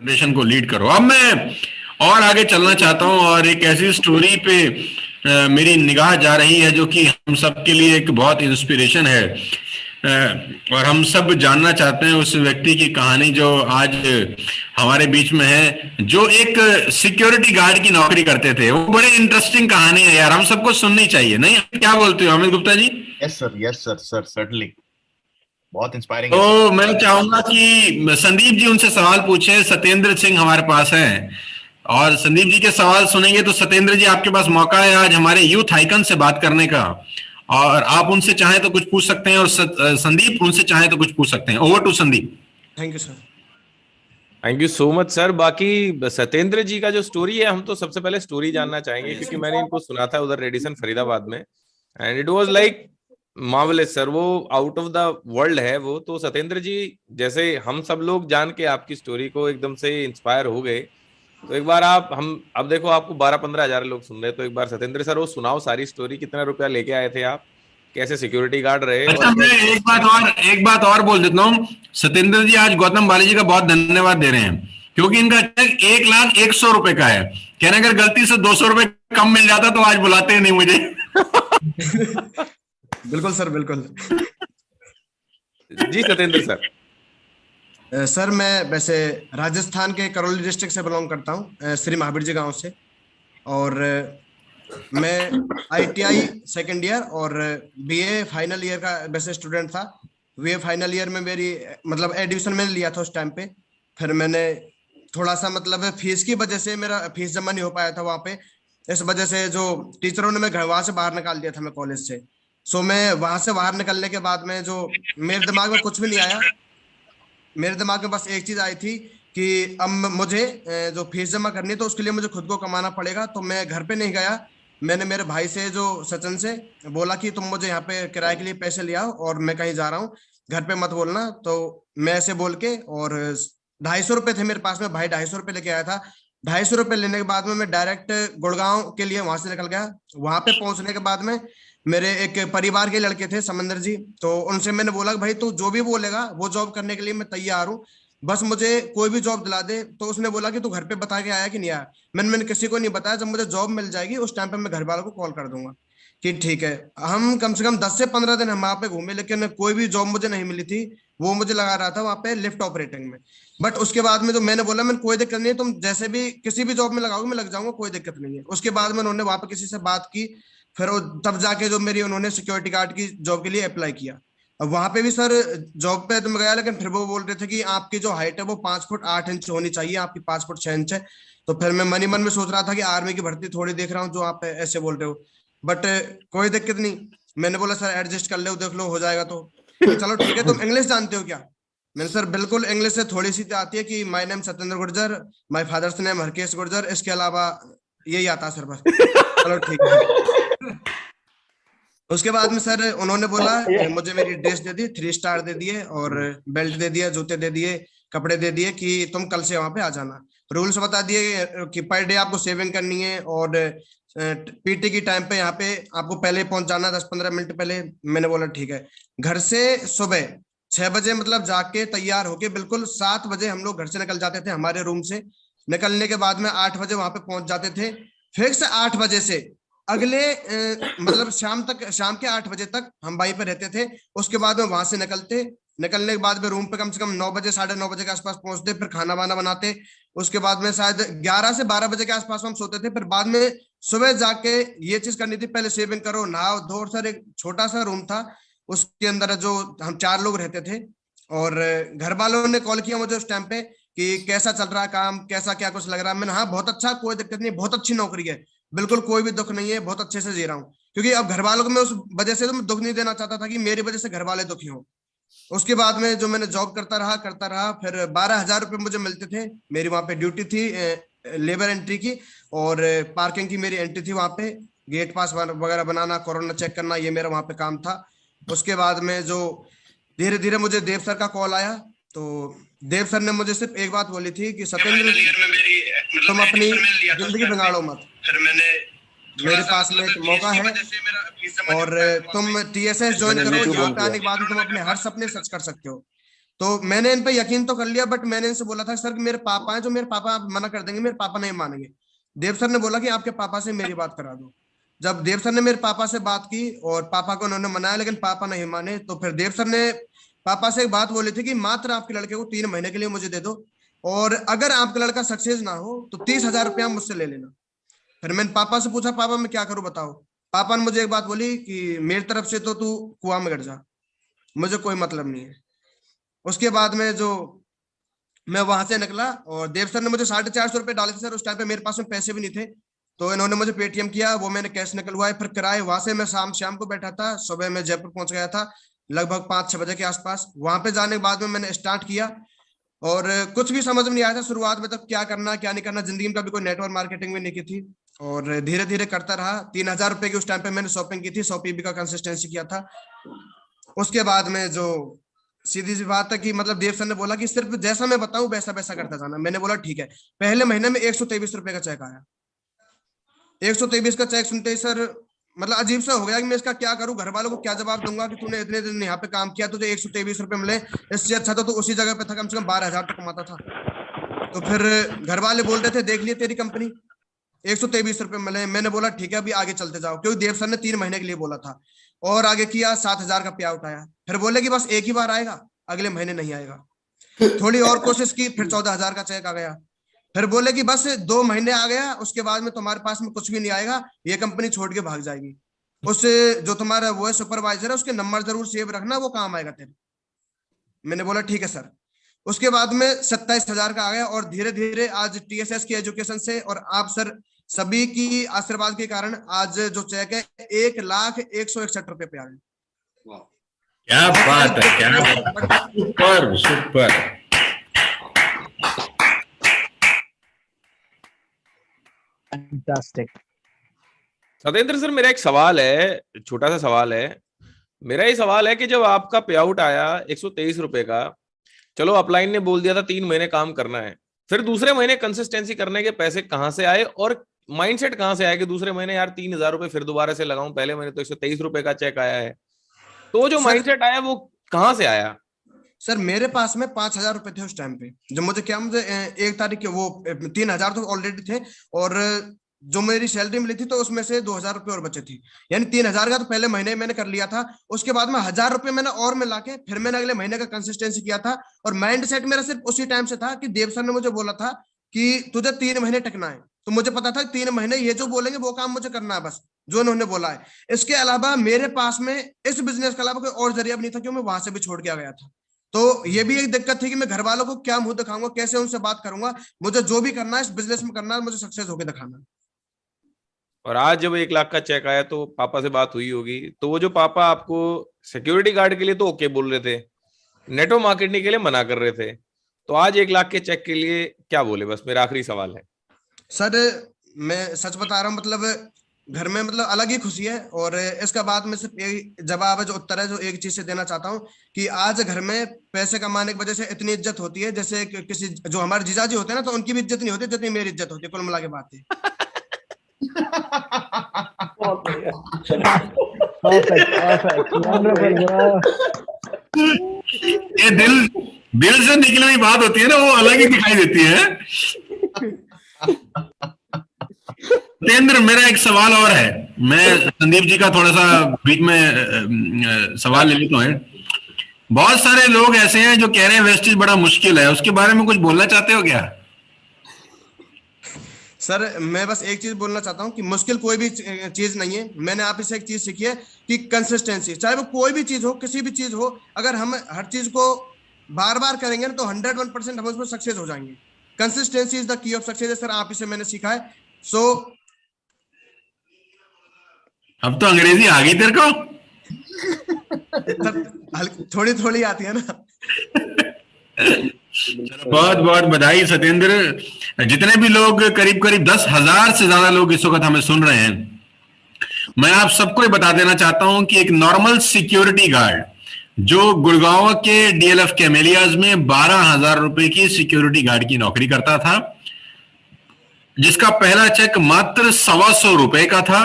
Generation को lead करो। अब मैं और आगे चलना चाहता हूं और एक ऐसी स्टोरी पे मेरी निगाह जा रही है जो कि हम सब के लिए एक बहुत इंस्पिरेशन है। और हम सब जानना चाहते हैं उस व्यक्ति की कहानी जो आज हमारे बीच में है, जो एक सिक्योरिटी गार्ड की नौकरी करते थे। वो बड़ी इंटरेस्टिंग कहानी है यार, हम सबको सुननी चाहिए, नहीं? क्या बोलते हो Amit Gupta ji? Yes sir sir certainly, बहुत इंस्पायरिंग है सर। तो मैं चाहूंगा कि संदीप जी उनसे सवाल पूछे। सत्येंद्र सिंह हमारे पास हैं और संदीप जी के सवाल सुनेंगे। तो सत्येंद्र जी, आपके पास मौका है आज हमारे यूथ आइकन से बात करने का, और आप उनसे चाहें तो कुछ पूछ सकते हैं और संदीप उनसे चाहें तो कुछ पूछ सकते हैं। Over to Sandeep. Thank you sir. Thank you so much sir. बाकी सत्येंद्र जी का जो स्टोरी है, हम तो सबसे पहले स्टोरी जानना चाहेंगे क्योंकि मैंने इनको सुना था उधर रेडिसन फरीदाबाद में, and it was like marvellous sir. वो आउट ऑफ द वर्ल्ड है वो। तो सत्येंद्र जी, जैसे हम सब लोग जान के आपकी स्टोरी को एकदम से इंस्पायर हो गए, तो एक बार आप, हम अब देखो आपको 12-15 हजार लोग सुन रहे हैं, तो एक बार सत्येंद्र सर वो सुनाओ सारी स्टोरी। कितना रुपया लेके आए थे आप, कैसे सिक्योरिटी गार्ड रहे? अच्छा, और मैं एक बात और बोल देता हूँ। सत्येंद्र जी आज गौतम बालाजी का बहुत धन्यवाद दे रहे हैं क्योंकि इनका चेक 1,01,00,000 रुपए का है। कहना अगर गलती से 200 रुपए कम मिल जाता तो आज बुलाते नहीं मुझे। बिल्कुल सर, बिल्कुल। जी सत्येंद्र सर। सर मैं वैसे राजस्थान के करौली डिस्ट्रिक्ट से बिलोंग करता हूँ, श्री महावीर जी गांव से। और मैं ITI सेकेंड ईयर और BA फाइनल ईयर का वैसे स्टूडेंट था। BA फाइनल ईयर में मेरी मतलब एडमिशन मैंने लिया था उस टाइम पे। फिर मैंने थोड़ा सा मतलब फीस की वजह से मेरा फीस जमा नहीं हो पाया था वहाँ पे। इस वजह से जो टीचरों ने मैं घर वहां से बाहर निकाल दिया था मैं कॉलेज से। सो मैं वहां से बाहर निकलने के बाद में जो मेरे दिमाग में कुछ भी नहीं आया। मेरे दिमाग में बस एक चीज आई थी कि अब मुझे जो फीस जमा करनी है तो उसके लिए मुझे खुद को कमाना पड़ेगा। तो मैं घर पे नहीं गया, मैंने मेरे भाई से जो सचिन से बोला कि तुम मुझे यहाँ पे किराए के लिए पैसे ले आओ और मैं कहीं जा रहा हूँ, घर पे मत बोलना। तो मैं ऐसे बोल के, और 250 रुपए थे मेरे पास में, भाई 250 रुपए लेके आया था। 250 रुपए लेने के बाद में मैं डायरेक्ट गुड़गांव के लिए वहां से निकल गया। वहां पे पहुंचने के बाद में मेरे एक परिवार के लड़के थे समंदर जी, तो उनसे मैंने बोला भाई तू जो भी बोलेगा वो जॉब करने के लिए मैं तैयार हूँ, बस मुझे कोई भी जॉब दिला दे। तो उसने बोला कि तू घर पे बता के आया कि नहीं आया। मैंने किसी को नहीं बताया। जब मुझे जॉब मिल जाएगी उस टाइम पे मैं घर वालों को कॉल कर दूंगा कि ठीक है। हम कम से कम 10 से 15 दिन हम वहां पे घूमे, लेकिन कोई भी जॉब मुझे नहीं मिली थी। वो मुझे लगा रहा था वहां पे लिफ्ट ऑपरेटिंग में। बट उसके बाद में जो मैंने बोला, मैंने कोई दिक्कत नहीं है, तुम जैसे भी किसी भी जॉब में लगाओगे मैं लग जाऊंगा, कोई दिक्कत नहीं है। उसके बाद में उन्होंने वहां पे किसी से बात की, फिर तब जाके जो मेरी उन्होंने सिक्योरिटी गार्ड की जॉब के लिए अप्लाई किया। अब वहां पे भी सर जॉब पे तुम गया, लेकिन फिर वो बोल रहे थे कि आपकी जो हाइट है वो 5 फुट 8 इंच होनी चाहिए, आपकी 5 फुट 6 इंच है। तो फिर मैं मन ही मन में सोच रहा था कि आर्मी की भर्ती थोड़ी देख रहा हूँ जो आप ऐसे बोल रहे हो। बट कोई दिक्कत नहीं, मैंने बोला सर एडजस्ट कर लो, देख लो हो जाएगा। तो चलो ठीक है, तुम इंग्लिश जानते हो क्या? मैंने सर बिल्कुल इंग्लिश से थोड़ी सी आती है कि my name Satyendra Gurjar, my father's name Harkesh Gurjar, इसके अलावा यही आता है सर बस। चलो ठीक है। उसके बाद में सर उन्होंने बोला, मुझे मेरी ड्रेस दे दी, 3 स्टार दे दिए और बेल्ट दे दिया, जूते दे दिए, कपड़े दे दिए कि तुम कल से वहां पे आ जाना। रूल्स बता दिए कि पर डे आपको सेविंग करनी है और PT की टाइम पे यहाँ पे आपको पहले पहुंच जाना 10-15 मिनट पहले। मैंने बोला ठीक है। घर से सुबह 6 बजे मतलब जाके तैयार होके बिल्कुल 7 बजे हम लोग घर से निकल जाते थे हमारे रूम से। निकलने के बाद में 8 बजे वहां पे पहुंच जाते थे। फिर से 8 बजे से अगले मतलब शाम के 8 बजे तक हम वहीं पे रहते थे। उसके बाद में वहां से निकलने के बाद में रूम पे कम से कम 9 बजे 9:30 बजे के आसपास पहुंचते, फिर खाना वाना बनाते। उसके बाद में शायद 11 से 12 बजे के आसपास हम सोते थे। फिर बाद में सुबह जाके ये चीज करनी थी, पहले सेविंग करो, नहाओ धो। सर एक छोटा सा रूम था, उसके अंदर जो हम 4 लोग रहते थे। और घर वालों ने कॉल किया मुझे उस टाइम पे कि कैसा चल रहा है काम, कैसा क्या कुछ लग रहा है। मैंने हाँ बहुत अच्छा, कोई दिक्कत नहीं, बहुत अच्छी नौकरी है, बिल्कुल कोई भी दुख नहीं है, बहुत अच्छे से जी रहा हूँ। क्योंकि अब घर वालों को मैं उस वजह से तो मैं दुख नहीं देना चाहता था कि मेरी वजह से घर वाले दुखी हो। उसके बाद में जो मैंने जॉब करता रहा, फिर 12,000 रुपये मुझे मिलते थे। मेरी वहां पे ड्यूटी थी लेबर एंट्री की, और पार्किंग की मेरी एंट्री थी वहां पे। गेट पास वगैरह बनाना, कोरोना चेक करना, ये मेरा वहां पे काम था। उसके बाद में जो धीरे धीरे मुझे देव सर का कॉल आया, तो देव सर ने मुझे सिर्फ एक बात बोली थी कि सत्येंद्र तुम अपनी जिंदगी बिगाड़ो मत। फिर मैंने मेरे पास में एक मौका है और तुम TSS ज्वाइन करो, यहाँ पे आने के बाद तुम अपने हर सपने सच कर सकते हो। तो मैंने इन पे यकीन तो कर लिया, बट मैंने इनसे बोला था सर कि मेरे पापा हैं, जो मेरे पापा आप मना कर देंगे, मेरे पापा नहीं मानेंगे। देव सर ने बोला कि आपके पापा से मेरी बात करा दो। जब देव सर ने मेरे पापा से बात की और पापा को उन्होंने मनाया, लेकिन पापा नहीं माने, तो फिर देव सर ने पापा से एक बात बोली थी कि मात्र आपके लड़के को 3 महीने के लिए मुझे दे दो, और अगर आपका लड़का सक्सेस ना हो तो 30,000 रुपया मुझसे ले लेना। फिर मैंने पापा से पूछा, पापा मैं क्या करूं बताओ। पापा ने मुझे एक बात बोली कि मेरी तरफ से तो तू कुआं में गिर जा, मुझे कोई मतलब नहीं है। उसके बाद में जो मैं वहां से निकला, और देव सर ने मुझे 450 रुपए डाले थे सर। उस टाइम पे मेरे पास में पैसे भी नहीं थे, तो इन्होंने मुझे पेटीएम किया, वो मैंने कैश निकलवाए। फिर किराए वहां से मैं शाम को बैठा था, सुबह मैं जयपुर पहुंच गया था लगभग 5-6 बजे के आसपास। वहां पे जाने के बाद में मैंने स्टार्ट किया, और कुछ भी समझ में नहीं आया था शुरुआत में, तब क्या करना क्या नहीं करना। जिंदगी में कभी कोई नेटवर्क मार्केटिंग भी नहीं की थी, और धीरे धीरे करता रहा। 3,000 रुपए की उस टाइम पे मैंने शॉपिंग की थी, 100 PB का कंसिस्टेंसी किया था। उसके बाद में जो सीधी सी बात है कि मतलब देव सर ने बोला कि सिर्फ जैसा मैं बताऊं वैसा वैसा करता जाना। मैंने बोला ठीक है। पहले महीने में 123 रुपए का चेक आया। 123 का चेक सुनते ही सर मतलब अजीब सा हो गया कि मैं इसका क्या करूं, घर वालों को क्या जवाब दूंगा कि तूने इतने दिन यहाँ पे काम किया, तुझे 123 रुपए मिले, इससे अच्छा तो तू उसी जगह पे था, कम से कम 12,000 तो कमाता था। तो फिर घर वाले बोल रहे थे देख लिए तेरी कंपनी, 123 रुपए मिले। मैंने बोला ठीक है अभी आगे चलते जाओ, क्योंकि देव सर ने 3 महीने के लिए बोला था। और आगे किया, 7,000 का पे आउट आया। फिर बोले कि बस एक ही बार आएगा, अगले महीने नहीं आएगा। थोड़ी और कोशिश की, फिर 14,000 का चेक आ गया। फिर बोले कि बस 2 महीने आ गया, उसके बाद में तुम्हारे पास में कुछ भी नहीं आएगा, ये कंपनी छोड़ के भाग जाएगी। उससे जो तुम्हारा वो है सुपरवाइजर है, उसके नंबर जरूर सेव रखना, वो काम आएगा तेरे। मैंने बोला ठीक है सर। उसके बाद में 27,000 का आ गया, और धीरे धीरे आज TSS की एजुकेशन से और आप सर सभी की आशीर्वाद के कारण आज जो चेक है 1,01,61 रुपए पे आ गए। क्या बात है, क्या बात है, super super. Fantastic. Satyendra sir, मेरा एक सवाल है, छोटा सा सवाल है। मेरा ये सवाल है कि जब आपका पे आउट आया 123 रुपए का, चलो अपलाइन ने बोल दिया था 3 महीने काम करना है, फिर दूसरे महीने कंसिस्टेंसी करने के पैसे कहाँ से आए, और माइंडसेट कहाँ से आया कि दूसरे महीने यार 3,000 रुपए फिर दोबारा से लगाऊं, पहले महीने तो 123 रुपए का चेक आया है। तो जो माइंडसेट आया वो कहाँ से आया? सर मेरे पास में 5,000 रुपए थे उस टाइम पे। जब मुझे 1 तारीख के वो 3,000 तो ऑलरेडी थे, और जो मेरी सैलरी मिली थी तो उसमें से 2,000 रुपए और बचे थी, यानी 3,000 का तो पहले महीने मैंने कर लिया था। उसके बाद में 1,000 रुपए मैंने और मिला के फिर मैंने अगले महीने का कंसिस्टेंसी किया था। और माइंड सेट मेरा सिर्फ उसी टाइम से था कि देव सर ने मुझे बोला था कि तुझे 3 महीने टिकना है, तो मुझे पता था 3 महीने ये जो बोलेंगे वो काम मुझे करना है, बस जो उन्होंने बोला है। इसके अलावा मेरे पास में इस बिजनेस के अलावा कोई और जरिया भी नहीं था, क्योंकि मैं वहां से भी छोड़ के आ गया था। तो ये भी एक दिक्कत थी कि मैं घर वालों को क्या मुंह दिखाऊंगा, कैसे उनसे बात करूंगा। मुझे जो भी करना है इस बिजनेस में करना है, मुझे सक्सेस होकर दिखाना है। और आज जब 1 लाख का चेक आया तो पापा से बात हुई होगी, तो वो जो पापा आपको सिक्योरिटी गार्ड के लिए तो ओके बोल रहे थे, नेटवर्क मार्केटिंग के लिए मना कर रहे थे, तो आज 1 लाख के चेक के लिए क्या बोले? बस मेरा आखिरी सवाल है सर। मैं सच बता रहा हूँ, मतलब घर में मतलब अलग ही खुशी है। और इसका बाद में सिर्फ एक जवाब है, जो उत्तर है, जो एक चीज से देना चाहता हूँ कि आज घर में पैसे कमाने की वजह से इतनी इज्जत होती है, जैसे किसी जो हमारे जीजाजी होते हैं ना, तो उनकी भी इज्जत नहीं होती जितनी मेरी इज्जत होती है, कुल मिला के बात है। ये दिल से निकली हुई बात होती है ना, वो अलग ही दिखाई देती है। सत्येंद्र, मेरा एक सवाल और है। मैं संदीप जी का थोड़ा सा बीच में सवाल ले लेता हूँ। बहुत सारे लोग ऐसे हैं जो कह रहे हैं वेस्टेज बड़ा मुश्किल है, उसके बारे में कुछ बोलना चाहते हो क्या? सर मैं बस एक चीज बोलना चाहता हूँ कि मुश्किल कोई भी चीज नहीं है। मैंने आप से एक चीज सीखी है कि कंसिस्टेंसी, चाहे वो कोई भी चीज हो, किसी भी चीज हो, अगर हम हर चीज को बार बार करेंगे ना तो 101% हम उसमें सक्सेस हो जाएंगे। Consistency is the key of success. Sir आप इसे मैंने सीखा है। सो अब तो अंग्रेजी आ गई तेरे को? थोड़ी थोड़ी आती है ना। बहुत बहुत बधाई सत्येंद्र। जितने भी लोग, करीब करीब 10,000 से ज्यादा लोग इस वक्त हमें सुन रहे हैं, मैं आप सबको बता देना चाहता हूं कि एक नॉर्मल सिक्योरिटी गार्ड जो गुड़गांव के DLF कैमेलियाज में 12,000 रुपए की सिक्योरिटी गार्ड की नौकरी करता था, जिसका पहला चेक मात्र 125 रुपए का था,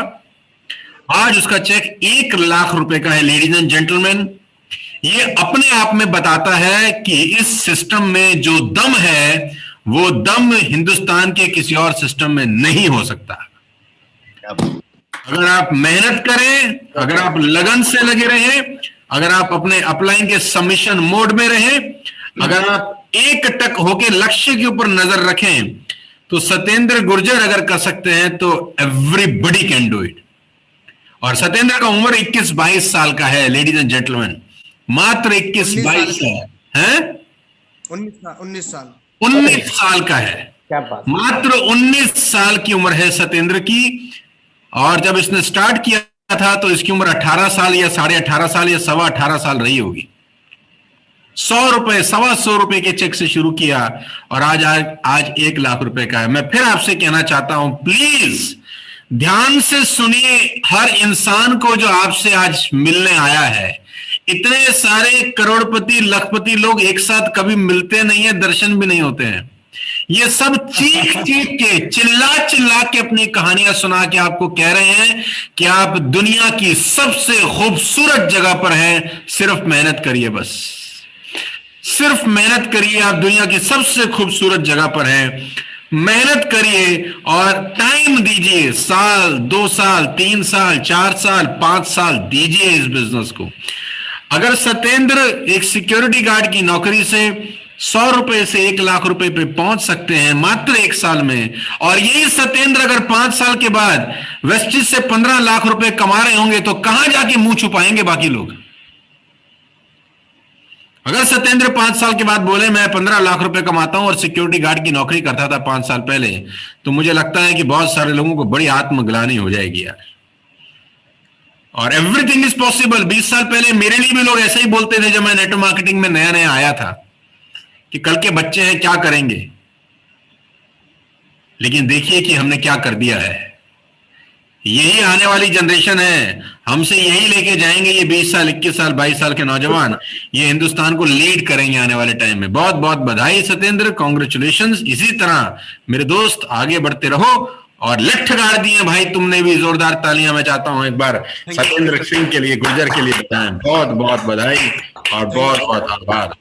आज उसका चेक 1 लाख रुपए का है। लेडीज एंड जेंटलमैन, ये अपने आप में बताता है कि इस सिस्टम में जो दम है वो दम हिंदुस्तान के किसी और सिस्टम में नहीं हो सकता। अगर आप मेहनत करें, अगर आप लगन से लगे रहे, अगर आप अपने अपलाइन के सबमिशन मोड में रहे, अगर आप एक टक होके लक्ष्य के ऊपर नजर रखें, तो सत्येंद्र गुर्जर अगर कर सकते हैं तो एवरीबडी कैन डू इट। और सत्येंद्र का उम्र 21-22 साल का है लेडीज एंड जेंटलमैन, मात्र 21-22 साल है, 19 साल 19 साल का है, क्या बात, मात्र 19 साल की उम्र है सत्येंद्र की। और जब इसने स्टार्ट किया था तो इसकी उम्र 18 साल या 18.5 साल या 18.25 साल रही होगी। 100 रुपए, 125 रुपए के चेक से शुरू किया और आज 1 लाख रुपए का है। मैं फिर आपसे कहना चाहता हूं, प्लीज ध्यान से सुनिए हर इंसान को जो आपसे आज मिलने आया है। इतने सारे करोड़पति लखपति लोग एक साथ कभी मिलते नहीं है, दर्शन भी नहीं होते हैं। ये सब चीख चीख के, चिल्ला चिल्ला के अपनी कहानियां सुना के आपको कह रहे हैं कि आप दुनिया की सबसे खूबसूरत जगह पर हैं। सिर्फ मेहनत करिए, बस सिर्फ मेहनत करिए। आप दुनिया की सबसे खूबसूरत जगह पर हैं, मेहनत करिए और टाइम दीजिए। साल, 2 साल, 3 साल, 4 साल, 5 साल दीजिए इस बिजनेस को। अगर सत्येंद्र एक सिक्योरिटी गार्ड की नौकरी से 100 रुपए से 1 लाख रुपए पे पहुंच सकते हैं मात्र 1 साल में, और यही सत्येंद्र अगर 5 साल के बाद वेस्टिज से 15 लाख रुपए कमा रहे होंगे तो कहां जाके मुंह छुपाएंगे बाकी लोग। अगर सत्येंद्र 5 साल के बाद बोले मैं 15 लाख रुपए कमाता हूं और सिक्योरिटी गार्ड की नौकरी करता था 5 साल पहले, तो मुझे लगता है कि बहुत सारे लोगों को बड़ी आत्मग्लानि हो जाएगी यार। और एवरीथिंग इज पॉसिबल। 20 साल पहले मेरे लिए भी लोग ऐसे ही बोलते थे जब मैं नेटवर्क मार्केटिंग में नया नया आया था कि कल के बच्चे हैं क्या करेंगे, लेकिन देखिए कि हमने क्या कर दिया है। यही आने वाली जनरेशन है, हमसे यही लेके जाएंगे ये 20 साल, 21 साल, 22 साल के नौजवान, ये हिंदुस्तान को लीड करेंगे आने वाले टाइम में। बहुत बहुत बधाई सत्येंद्र, कॉन्ग्रेचुलेशंस। इसी तरह मेरे दोस्त आगे बढ़ते रहो और लठ गाड़ दिए भाई तुमने भी, जोरदार तालियां मैं चाहता हूं एक बार सत्येंद्र सिंह के लिए, गुर्जर के लिए बताएं। बहुत बहुत बधाई और बहुत बहुत आभार।